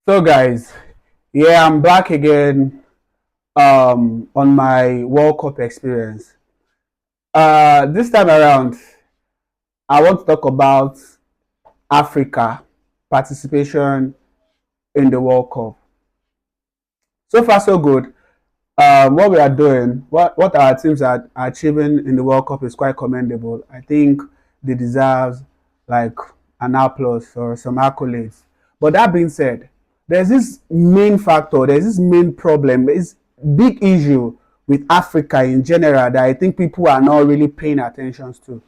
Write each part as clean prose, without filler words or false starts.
So guys, yeah, I'm back again on my World Cup experience. This time around, I want to talk about Africa participation in the World Cup. So far, so good. What we are doing, what our teams are achieving in the World Cup is quite commendable. I think they deserve like an applause or some accolades. But that being said, there's this main factor, there's this main problem, this big issue with Africa in general that I think people are not really paying attention to.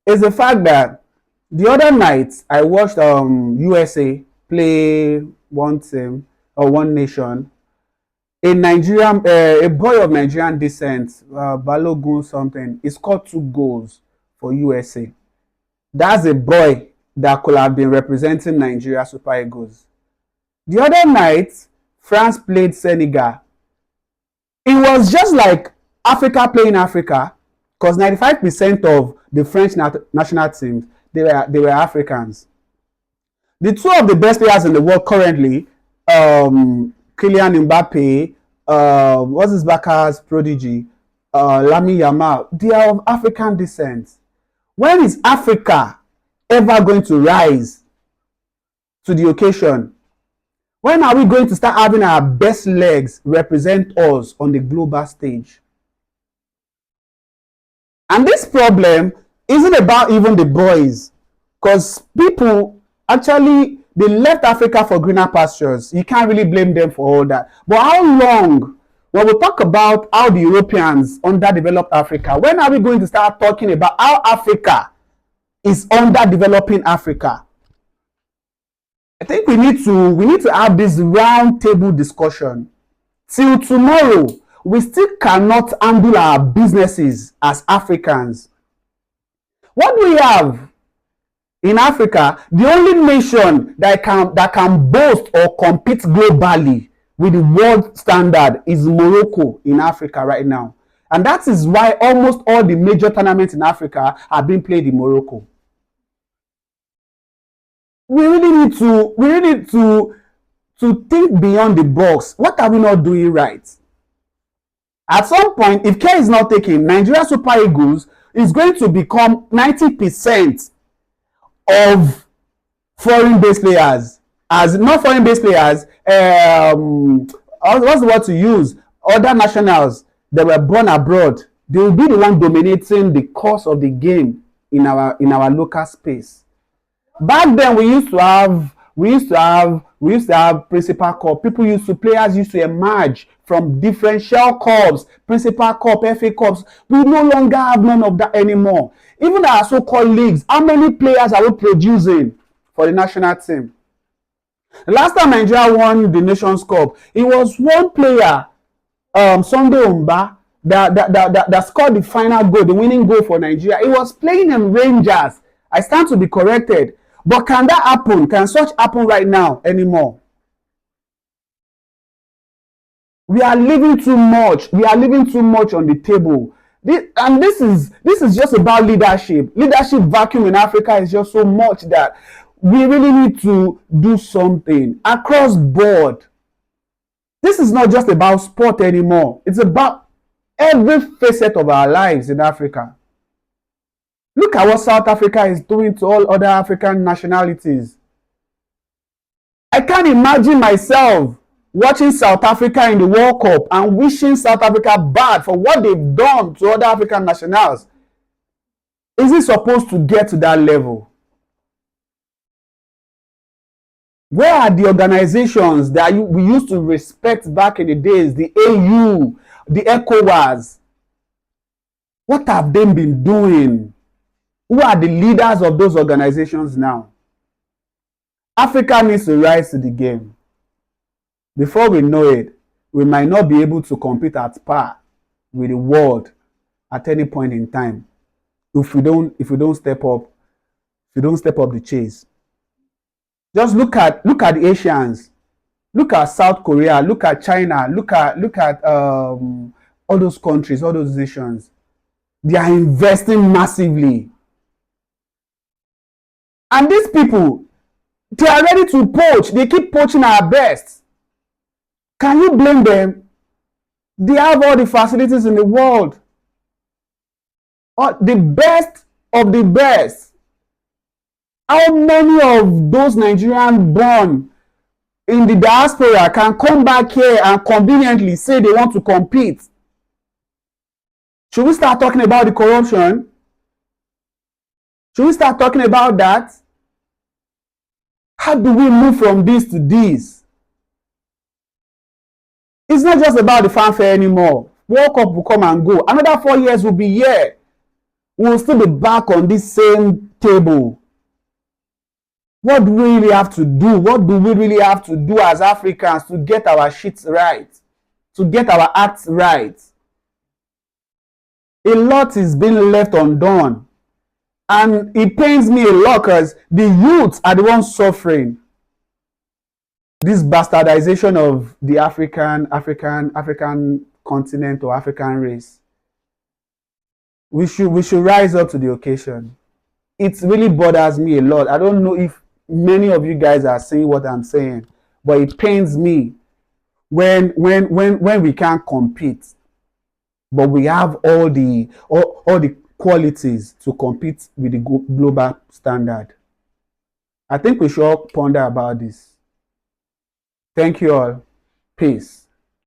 Is the fact that the other night I watched USA play one team or one nation, a boy of Nigerian descent, Balogun something, he scored 2 goals for USA. That's a boy that could have been representing Nigeria Super Eagles. The other night, France played Senegal. It was just like Africa playing Africa, because 95% of the French national teams they were Africans. The two of the best players in the world currently, Kylian Mbappe, what's his Baka's prodigy, Lami Yamal, they are of African descent. When is Africa ever going to rise to the occasion? When are we going to start having our best legs represent us on the global stage? And this problem isn't about even the boys, because people actually they left Africa for greener pastures. You can't really blame them for all that. But how long? When we talk about how the Europeans underdeveloped Africa, when are we going to start talking about how Africa is underdeveloping Africa? I think we need to have this round table discussion. Till tomorrow, we still cannot handle our businesses as Africans. What do we have in Africa? The only nation that can boast or compete globally with the world standard is Morocco in Africa right now. And that is why almost all the major tournaments in Africa are being played in Morocco. We really need to think beyond the box. What are we not doing right? At some point, if care is not taken, Nigeria Super Eagles is going to become 90% of foreign-based players. As not foreign-based players, what's the word to use? Other nationals that were born abroad, they will be the one dominating the course of the game in our local space. Back then, we used to have principal cup. Players used to emerge from different shell cups, principal cup, FA cups. We no longer have none of that anymore. Even our so-called leagues, how many players are we producing for the national team? The last time Nigeria won the Nations Cup, it was one player, Sunday Omba, that scored the final goal, the winning goal for Nigeria. He was playing in Rangers. I stand to be corrected. But can that happen? Can such happen right now anymore? We are leaving too much. We are leaving too much on the table. This is just about leadership. Leadership vacuum in Africa is just so much that we really need to do something across board. This is not just about sport anymore. It's about every facet of our lives in Africa. Look at what South Africa is doing to all other African nationalities. I can't imagine myself watching South Africa in the World Cup and wishing South Africa bad for what they've done to other African nationals. Is it supposed to get to that level? Where are the organizations that we used to respect back in the days? The AU, the ECOWAS. What have they been doing? Who are the leaders of those organizations now? Africa needs to rise to the game. Before we know it, we might not be able to compete at par with the world at any point in time if we don't step up the chase. Just look at the Asians. Look at South Korea. Look at China. Look at all those countries, all those nations. They are investing massively. And these people, They are ready to poach. They keep poaching our best. Can you blame them? They have all the facilities in the world. The best of the best. How many of those Nigerians born in the diaspora can come back here and conveniently say they want to compete? Should we start talking about the corruption? Should we start talking about that? How do we move from this to this? It's not just about the fanfare anymore. World Cup will come and go. Another 4 years will be here. We'll still be back on this same table. What do we really have to do? What do we really have to do as Africans to get our shit right? To get our acts right? A lot is being left undone. And it pains me a lot because the youth are the ones suffering. This bastardization of the African continent or African race. We should rise up to the occasion. It really bothers me a lot. I don't know if many of you guys are saying what I'm saying, but it pains me when we can't compete, but we have all the qualities to compete with the global standard. I think we should all ponder about this. Thank you all. Peace.